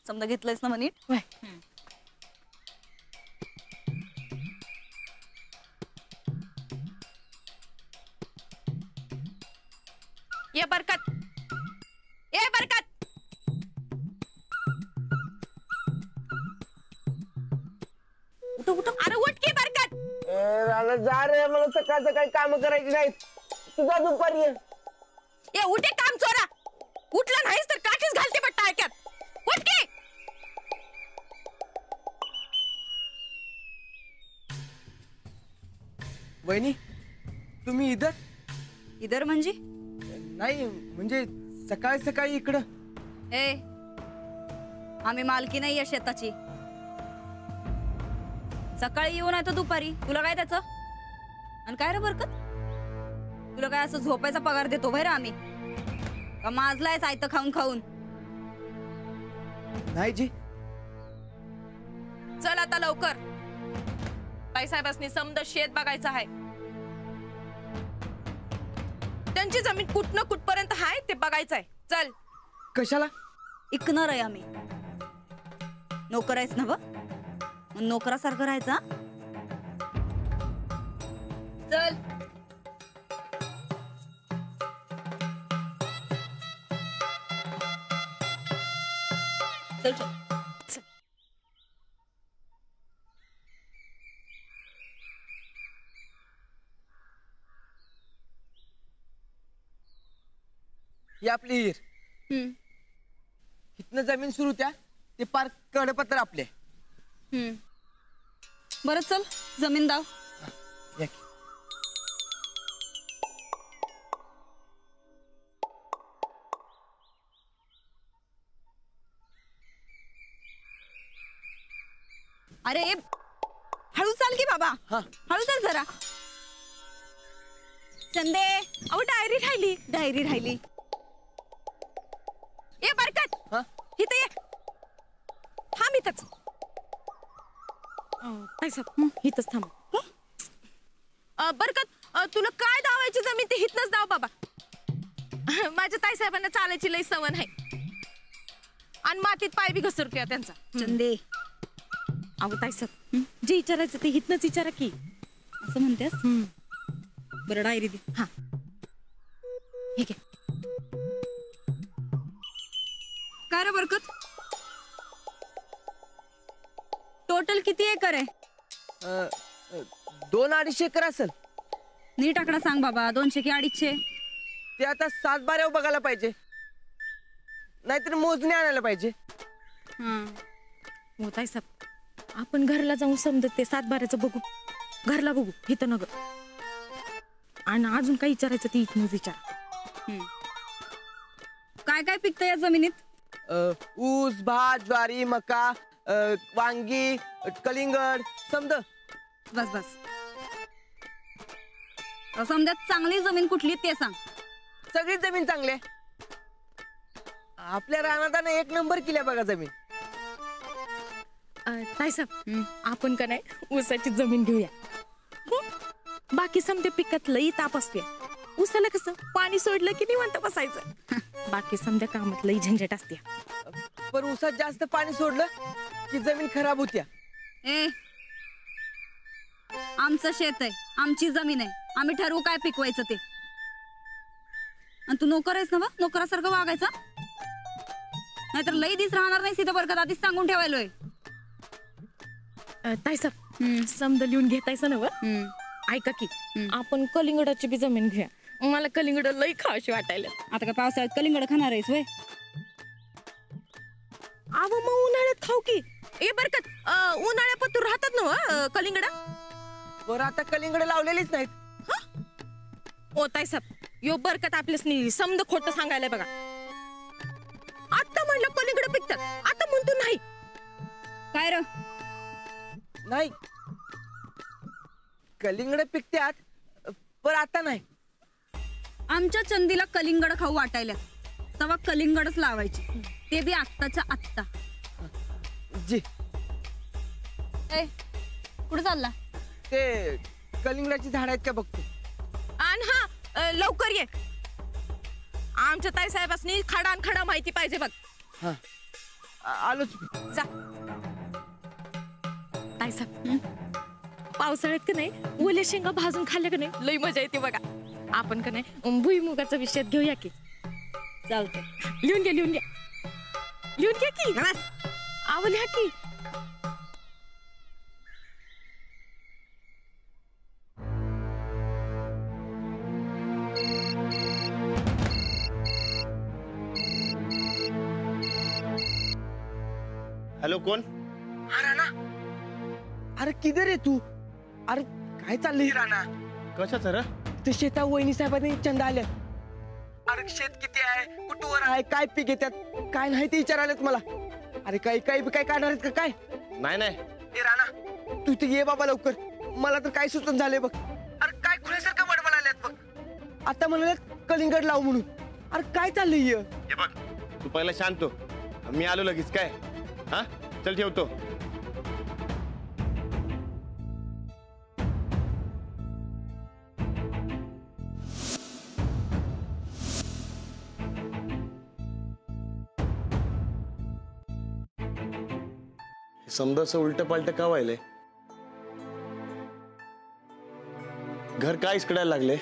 समजा घेतलंयस ना मनी? ये बरकत, ये बरकत. अरे उठ की बरकत. जा रे, मला सकाळ सकाळी काम करायची नाहीत. तुझा दुपारी ये उठे काम चोरा. उठला नाहीस तर काठीच घालते बट टाळक्यात. उठ की. वहिनी, तुम्ही इधर? इधर म्हणजे? नाही म्हणजे सकाळी सकाळी इकडं. ए, आम्ही मालकी नाही या शेताची. सकाळी येऊ नाही तर दुपारी. तुला काय त्याचं? आणि काय रे बरकत, तुला काय असं झोपायचा पगार देतो बाहेर आम्ही का? माजलाय सायत खाऊन खाऊन. नाही जी. चल आता लवकर. ताईसाहेबांनी समद शेत बघायचं आहे. त्यांची जमीन कुठनं कुठपर्यंत आहे ते बघायचं आहे. चल. कशाला? इकणार आहे आम्ही. नोकर आहेस ना? मग नोकरासारखं राहायचा. चल. चल चल. ही आपली हिर. इथनं जमीन सुरू त्या ते पार कडपत्र आपले. बरं चल, जमीन दाव. या की. अरे हळू चाल की बाबा. हा. हळू चाल जरा. चंदे, अहो डायरी राहिली. डायरी राहिली. ये बरकत. हा? इथे ये. थांब इथंच. ताईसाहेब इथंच थांब. बरकत, तुला काय दावायची जमीन ते हितनच दाव बाबा. माझ्या ताईसाहेबांना चालायची लई सवय आहे आणि मातीत पाय बी घसरतोय त्यांचा. चंदे, अहो ताईसाहेब जे विचारायचं ते हितनच विचारा की. असं म्हणतेस? बरं डायरी दे. हा ठीक आहे. काय रे बरकत, टोटल किती एकर आहे? 2-2.5 एकर असेल. नीट आकडा सांग बाबा. 200 की 250? ते आता 7-12 बघायला पाहिजे, नाहीतर मोजणी आणायला पाहिजे. हो ताईसाहेब, आपण घरला जाऊन समजत ते 7-12चं बघू. घरला बघू, इथं नग. आणि अजून काय विचारायचं ते इथनच विचार. काय काय पिकतं या जमिनीत? ऊस, भात, ज्वारी, मका, वांगी, कलिंगड, समज. बस बस. समजा चांगली जमीन कुठली ते सांग. सगळी जमीन चांगली आहे. आपल्या रानात एक नंबर केल्या बघा जमीन. ताईसाहेब, आपण का नाही ऊसाची जमीन घेऊया. बाकी समजे पिकात लई ताप असते. ऊसाला कसं पाणी सोडलं की निवांत बसायचं. बाकी समजा कामात लई झंझट असते. पण ऊसात जास्त पाणी सोडलं की जमीन खराब होत्या. ए, आमचं शेत आहे, आमची जमीन आहे. आम्ही ठरवू काय पिकवायचं ते. आणि तू नोकर आहेस ना? नोकरासारखं वागायचा, नाहीतर लई दिस राहणार नाही. सीता बरकत आधीच सांगून ठेवायलोय. ताईसाहेब समज लिहून घेतायचं ना? ऐका की, आपण कलिंगडाची बी जमीन घेऊया. मला कलिंगड लई खावाशी वाटायला. आता काय पावसाळ्यात कलिंगड खाणार आहेस वय? अहो मग उन्हाळ्यात खाऊ की. ए बरकत, उन्हाळ्यात पतूर राहतात ना कलिंगड. बरं आता कलिंगड लावलेलीच नाहीत. ओ ताईसाहेब, यो बरकत आपल्यासनी समज खोटं सांगायला बघा. आता म्हणलं कलिंगड पिकतात, आता म्हणतो नाही. काय र? नाही, कलिंगड पिकत्यात पण आता नाही. आमच्या चंदीला कलिंगड खाऊ वाटायला तेव्हा कलिंगडच लावायची, ते बी आत्ताच्या आत्ता. जी. ए, कुठे चालला? ते कलिंगडाची झाड आहेत का बघतो. आणि हा लवकर ये. आमच्या ताईसाहेबांनी खडान खडा माहिती पाहिजे बघ. आलोच. जा. ताई साहेब, पावसाळ्यात का नाही ओल्या शेंगा भाजून खाल्ल्या का नाही लई मजा येते बघा. आपण का नाही भुईमुगाचा विषय घेऊया की. चालतंय. लिहून घ्या लिहून घ्या लिहून घ्या की. आव लिहा की. हॅलो, कोण? हा राणा. अरे किधर आहे तू? अरे काय चाललंय राणा? कशाचं रे? ते शेता वहिनी साहेबांनी चंदा आल्या. अरे शेत किती आहे, कुठवर आहे, काय पीक घेतात, काय नाही ते विचारायलेत मला. अरे काही काही काय काढणार आहेत का काय? नाही नाही. ए राणा, तू ते ये बाबा लवकर. मला तर काय सुचन झालंय बघ. अरे काय खुल्यासारखं बडबडायलेत बघ. आता म्हणालेत कलिंगड लाव म्हणून. अरे काय चाललंय हे? हे बघ, तू पहिला शांत हो. मी आलो लगेच. काय? हा, चल ठेवतो. समजा असं उलट पालट का व्हायलंय? घर काय इसकडायला लागले?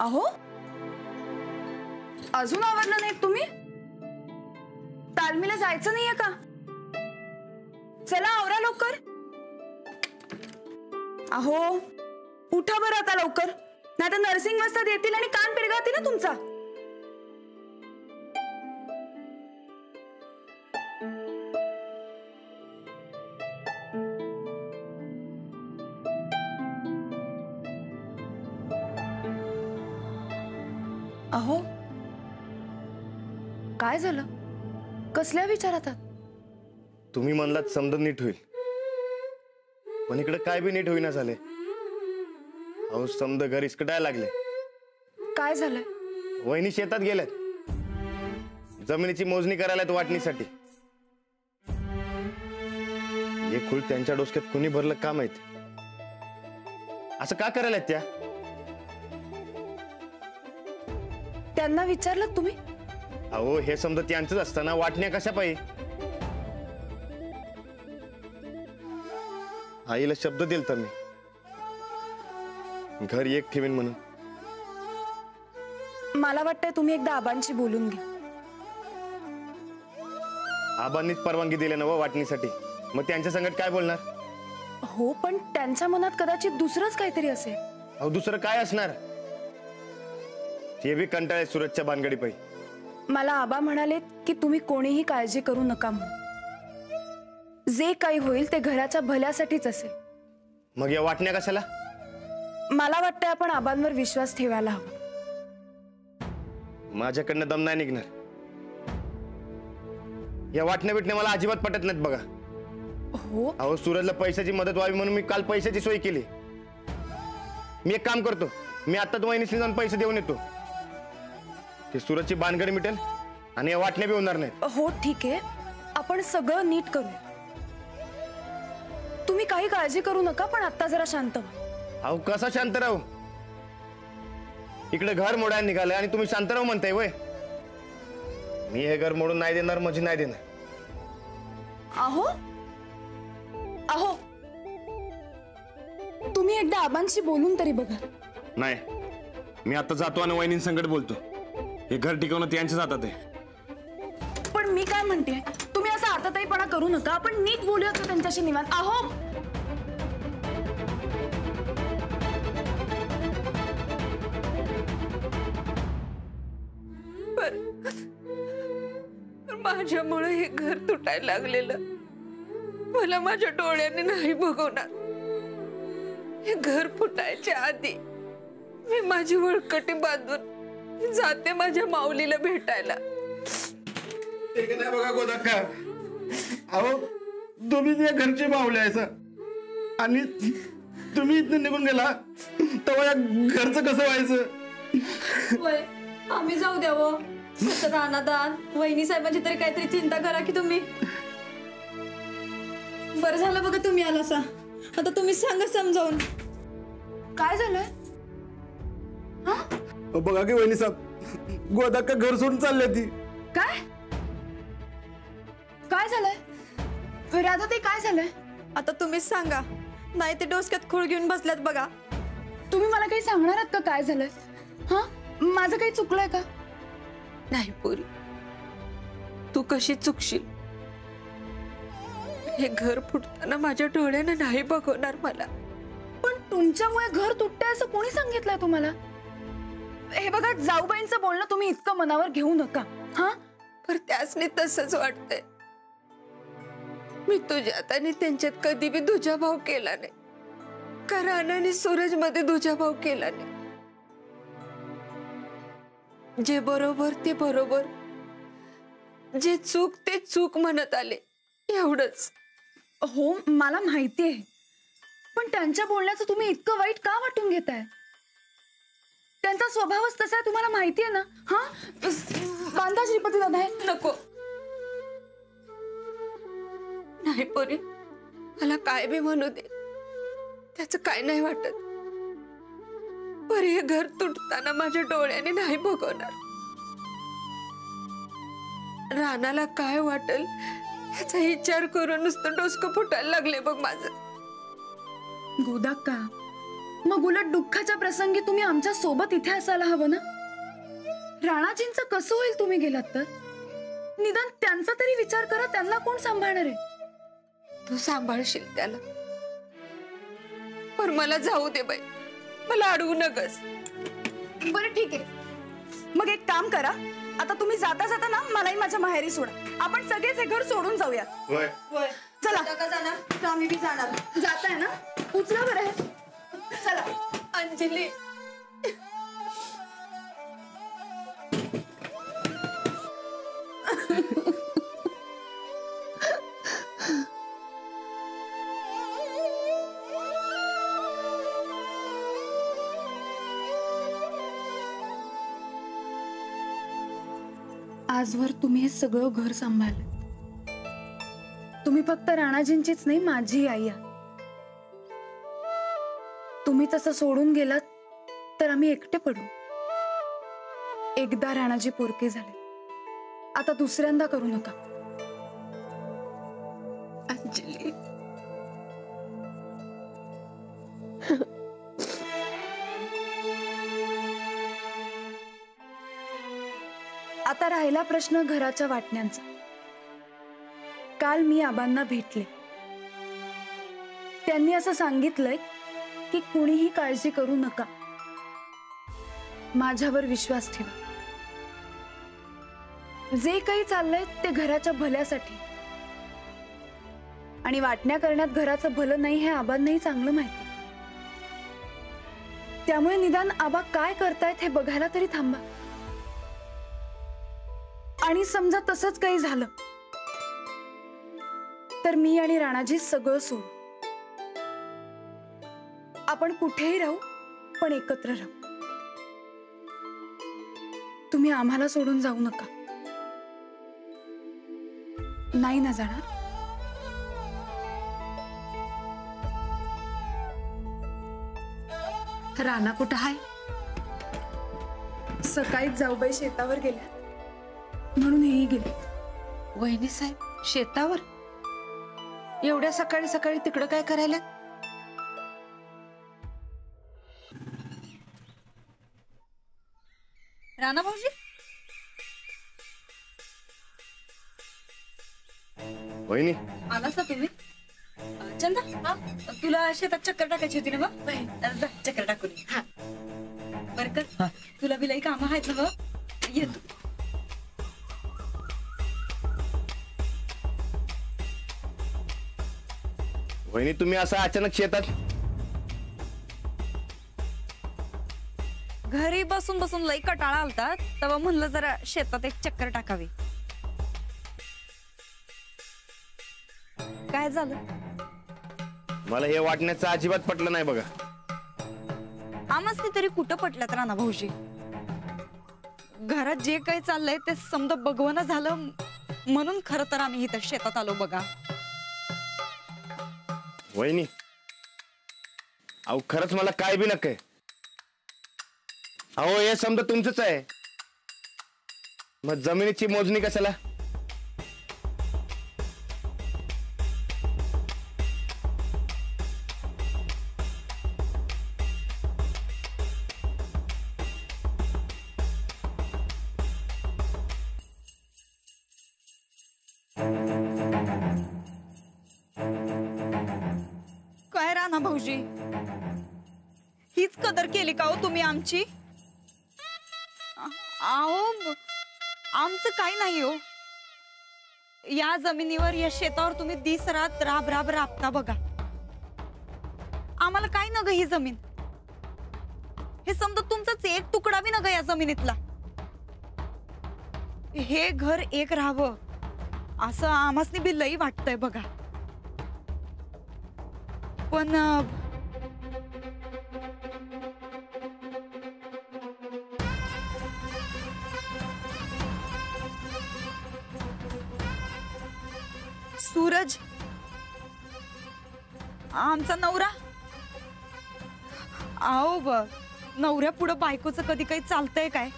अहो, अजून आवरलं नाही तुम्ही? तालमीला जायचं नाहीये का? चला आवरा लवकर. अहो उठा बरं आता लवकर, नाही तर नर्सिंग वाजता येतील आणि कान पिरगाळतील ना तुमचा. अहो काय झालं? कसल्या विचारात आहात? तुम्ही म्हणलात समजा नीट होईल, पण इकडे काय बी नीट होईना झाले. अहो समजा घर इसकटायला लागले. काय झालंय? वहिनी शेतात गेल्यात, जमिनीची मोजणी करायला वाटणीसाठी. हे खूळ त्यांच्या डोसक्यात कुणी भरलं का माहित? असं का करायला त्या? त्यांना विचारलं तुम्ही? अहो हे समजा त्यांचंच असताना वाटण्या कशा पाहिजे? आईला शब्द दिल तर मी घर एक ठेवीन म्हणून. मला वाटतंय तुम्ही एकदा आबांशी बोलून घ्या. आबांनीच परवानगी दिली ना वाटणीसाठी, मग त्यांच्या संगत काय बोलणार? हो पण त्यांच्या मनात कदाचित दुसरंच काहीतरी असेल. अहो दुसरं काय असणार? ते बी कंटाळे सुरतच्या भानगडी पायी. मला आबा म्हणालेत की तुम्ही कोणीही काळजी करू नका म्हणून. जे काही होईल ते घराच्या भल्यासाठीच असेल. मग या वाटण्या कशाला? मला वाटतंय आपण आबांवर विश्वास ठेवायला हवा. माझ्याकडनं दम नाही निघणार. या वाटण्या बिटण्या मला अजिबात पटत नाहीत बघा. हो अहो सूरजला पैशाची मदत व्हावी म्हणून मी काल पैशाची सोय केली. मी एक काम करतो, मी आत्ताच वहिनीसनी जाऊन पैसे देऊन येतो. ते सूरजची भानगडी मिटेल आणि या वाटण्या बी होणार नाहीत. हो ठीक आहे, आपण सगळं नीट करूया. तुम्ही काही काळजी करू नका, पण आता जरा शांत व्हा. अहो कसा शांत राहू? इकडे घर मोडायला निघालंय आणि तुम्ही शांत राहू म्हणताय वय? मी हे घर मोडून नाही देणार म्हणजे नाही देणार. अहो अहो तुम्ही एकदा आबांशी बोलून तरी बघा. नाही, मी आता जातो आणि वहिनी संकट बोलतो. हे घर टिकवणं त्यांच्याच हातात आहे. पण मी काय म्हणते, तुम्ही असं आताताईपणा करू नका. आपण नीट बोलूयात का त्यांच्याशी निवांत. अहो माझ्यामुळे हे घर तुटायला लागलेलं मला माझ्या डोळ्याने नाही बघवणार. हे घर फुटायच्या आधी मी माझी वळकटी बांधून जाते माझ्या माऊलीला भेटायला. नाही बघा गोदाक्का, अहो तुम्ही या घरचे मावले आहे सर, आणि तुम्ही इथं निघून गेला तेव्हा या घरचं कसं व्हायचं? आम्ही जाऊ द्यावं रानादान. वहिनी साहेबांची तरी काहीतरी चिंता करा की तुम्ही. बरं झालं बघा तुम्ही आलासा. आता तुम्ही सांगा समजावून. काय झालंय? बघा की वहिनी साहेब, गोदाक्का घर सोडून चालली ती. काय काय झालंय राधा? ते काय झालंय? आता तुम्हीच सांगा, नाही ते डोसक्यात खूळ घेऊन बसल्यात बघा. तुम्ही मला काही सांगणार आहात का काय झालंय? हा, माझं काही चुकलंय का? नाही पोरी, तू कशी चुकशील? हे घर फुटताना माझ्या डोळ्यानं नाही बघवणार मला. पण तुमच्यामुळे घर तुटतंय असं कोणी सांगितलंय तुम्हाला? हे बघा, जाऊबाईंचं बोलणं तुम्ही इतकं मनावर घेऊ नका. हा, पर त्यासनी तसंच वाटतंय. मी तुझ्यात आणि त्यांच्यात कधी बी दुजाभाव केला नाही. का रानाने सूरज मध्ये दुजाभाव केला नाही. जे बरोबर ते बरोबर, जे चूक ते चूक म्हणत आले, एवढंच. हो, मला माहिती आहे, पण त्यांच्या बोलण्याचं तुम्ही इतकं वाईट का वाटून घेताय? त्यांचा स्वभावच तसा आहे, तुम्हाला माहिती आहे ना. हा, बांधा श्रीपती दादा. हे नको, नाही पोरी, मला काय बी म्हणू दे, त्याच काय नाही वाटत. पर हे घर तुटताना माझ्या डोळ्याने नाही बघवणार. रानाला काय वाटेल ह्याचा विचार करून नुसतं डोसकं फुटायला लागले बघ माझं. गोदाक्का, मग उलट दुःखाच्या प्रसंगी तुम्ही आमच्या सोबत इथे असायला हवं ना. राणाजींचं कसं होईल तुम्ही गेलात तर? निदान त्यांचा तरी विचार करा, त्यांना कोण सांभाळणार आहे? तू सांभाळशील त्याला, पर मला जाऊ दे बाई, मला अडवू नकस. बरं ठीक आहे, मग एक काम करा, आता तुम्ही जाता जाता ना मलाही माझ्या माहेरी सोडा. आपण सगळेच हे घर सोडून जाऊया. चला, जाणार आम्ही बी जाणार. जाताय ना, उचला बरं हे. चला. अंजली, आजवर तुम्ही हे सगळं घर सांभाळलं. तुम्ही फक्त राणाजींचीच नाही, माझी आई आहात. तुम्ही तसं सोडून गेलात तर आम्ही एकटे पडू. एकदा राणाजी पोरके झाले, आता दुसऱ्यांदा करू नका. अंजली, आता राहिला प्रश्न घराच्या वाटण्यांचा. काल मी आबांना भेटले. त्यांनी असं सांगितलंय की कुणीही काळजी करू नका, माझ्यावर विश्वास ठेवा. जे काही चाललंय ते घराच्या भल्यासाठी, आणि वाटण्या करण्यात घराचं भलं नाही हे आबांनाही चांगलं माहिती. त्यामुळे निदान आबा काय करतायत हे बघायला तरी थांबा. आणि समजा तसंच काही झालं तर मी आणि राणाजी सगळं सोडू. आपण कुठेही राहू, पण एकत्र राहू. तुम्ही आम्हाला सोडून जाऊ नका. नाही ना जाणार? राणा कुठं आहे? सकाळीच जाऊबाई शेतावर गेल्या, म्हणून हेही गेले. वहिनी साहेब शेतावर? एवढ्या सकाळी सकाळी तिकडं काय करायला? राणा भाऊजी, वहिनी, आलासा तुम्ही? चंदा, तुला शेतात चक्कर टाकायची होती ना बघ? जा चक्कर टाकून ये. हा, बरकत, तुला बिलाई कामं आहेत ना बघ? ये तू. वहिनी, तुम्ही असं अचानक शेतात? घरी बसून बसून लई कटाळा आलता, तेव्हा म्हणलं जरा शेतात एक चक्कर टाकावी. काय झालं? मला हे वाटण्याचं अजिबात पटलं नाही बघा. आमच तरी कुठं पटल्यात राणा भाऊजी? घरात जे काही चाललंय ते समजा बघवणं झालं, म्हणून खरं तर आम्ही इथं शेतात आलो बघा. वहिनी, अहो खरंच मला काय बी नकोय. अहो हे समजा तुमचंच आहे, मग जमिनीची मोजणी कशाला? काय राणा भाऊजी, हीच कदर केली का हो तुम्ही आमची? अहो आमचं काही नाही हो. या जमिनीवर या शेतावर तुम्ही दिस रात राब राब राबता बघा. आम्हाला काय न ग ही जमीन? हे समजा तुमचाच एक तुकडा बी न ग या जमिनीतला. हे घर एक राहावं असं आमासनी बी लई वाटतंय बघा. पण सूरज आमचा नवरा, अहो नवऱ्या पुढं बायकोचं कधी काही चालतंय काय?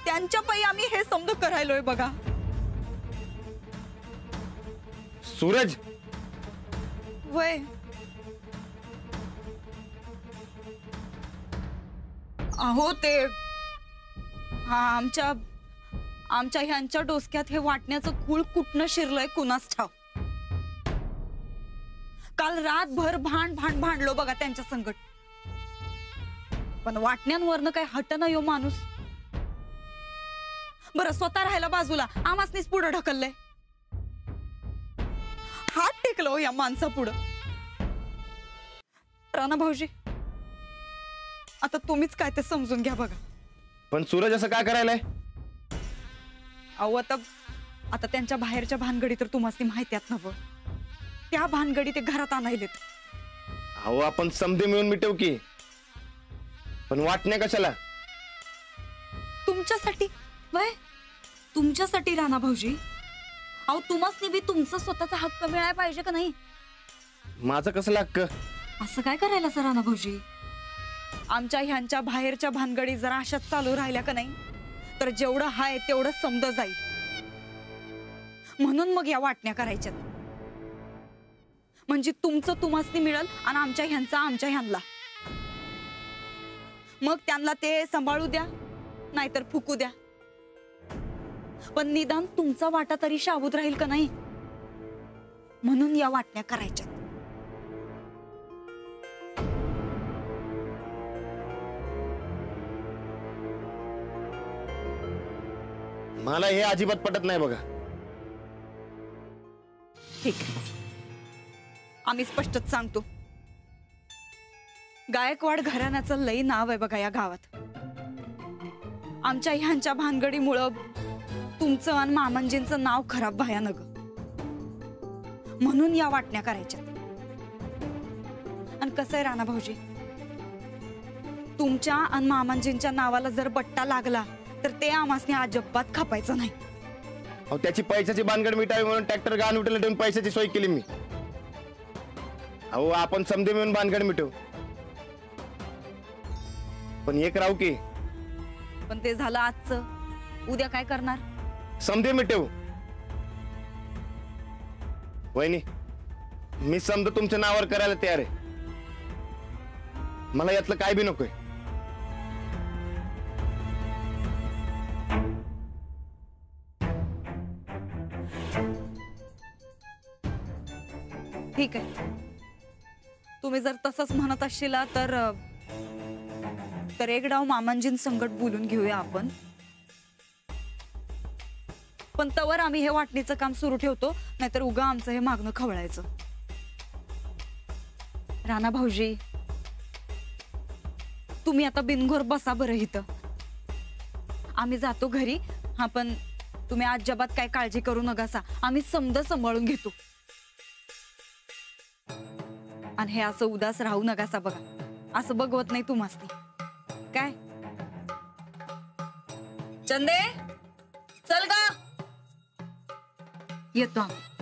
त्यांच्या पायी आम्ही हे समज करायलोय बघा. सूरज वय अहो ते आमच्या ह्यांच्या डोसक्यात हे वाटण्याचं खूळ कुठनं शिरलंय कुणास ठाव. काल रातभर भांडलो बघा त्यांच्या संकट. पण वाटण्यांवरनं काय हटना यो माणूस. बरं स्वतः राहायला बाजूला आमासनीच पुढं ढकललंय. हात टेकलो या माणसा पुढं. राणा भाऊजी आता तुम्हीच काय ते समजून घ्या बघा. पण सूरज असं काय करायलाय? अहो आता त्यांच्या बाहेरच्या भानगडी तर तुम्हाला माहिती आहेत ना. त्या भानगडी ते घरात आणायलेत. अहो आपण समधे मिळून मिटवू की, पण वाटण्या कशाला? तुमच्यासाठी वय तुमच्यासाठी राणा भाऊजी. अहो तुम्हाला बी तुमचा स्वतःचा हक्क मिळायला पाहिजे का नाही? माझं कसलं हक्क? असं काय करायला सर राणा भाऊजी? आमच्या ह्यांच्या बाहेरच्या भानगडी जरा अशाच चालू राहिल्या का नाही तर जेवढं हाय तेवढं समज जाईल. म्हणून मग या वाटण्या करायच्यात. म्हणजे तुमचं तुम्हासनी मिळेल आणि आमच्या ह्यांचा आमच्या ह्यांना. मग त्यांना ते सांभाळू द्या नाहीतर फुकू द्या, पण निदान तुमचा वाटा तरी शाबूत राहील का नाही म्हणून या वाटण्या करायच्यात. मला हे अजिबात पटत नाही बघा. ठीक आहे, आम्ही स्पष्टच सांगतो. गायकवाड घराण्याचं लई नाव आहे बघा या गावात. आमच्या ह्यांच्या भानगडीमुळं तुमचं आणि मामंजींचं नाव खराब भयानक. म्हणून या वाटण्या करायच्या. आणि कसं आहे राणा भाऊजी, तुमच्या आणि मामंजींच्या नावाला जर बट्टा लागला तर ते आमासने अजिबात खपायचं नाही. अहो त्याची पैशाची भानगड मिटावी म्हणून ट्रॅक्टर गाण उठले ठेवून पैशाची सोय केली मी. अहो आपण समधे मिळून भानगड मिटवू, पण एक राहू की. पण ते झालं आजचं, उद्या काय करणार? समधे मिटवू. वहिनी मी समजा तुमच्या नावावर करायला तयार आहे. मला यातलं काय बी नकोय. ठीक आहे, तुम्ही जर तसंच म्हणत असशीला तर एक डाव मामांजीं संकट बोलून घेऊया आपण. पण तवर आम्ही हे वाटणीचं काम सुरू ठेवतो, नाहीतर उगा आमचं हे मागणं खवळायचं. राणा भाऊजी तुम्ही आता बिनघोर बसा बरं इथं. आम्ही जातो घरी. हा पण तुम्ही अजिबात काय काळजी करू नकासा, आम्ही समज सांभाळून घेतो. आणि हे असं उदास राहू नकासा बघा. असं बघवत नाही तुम्हासनी काय. चंदे चल गा, येतो आम्ही.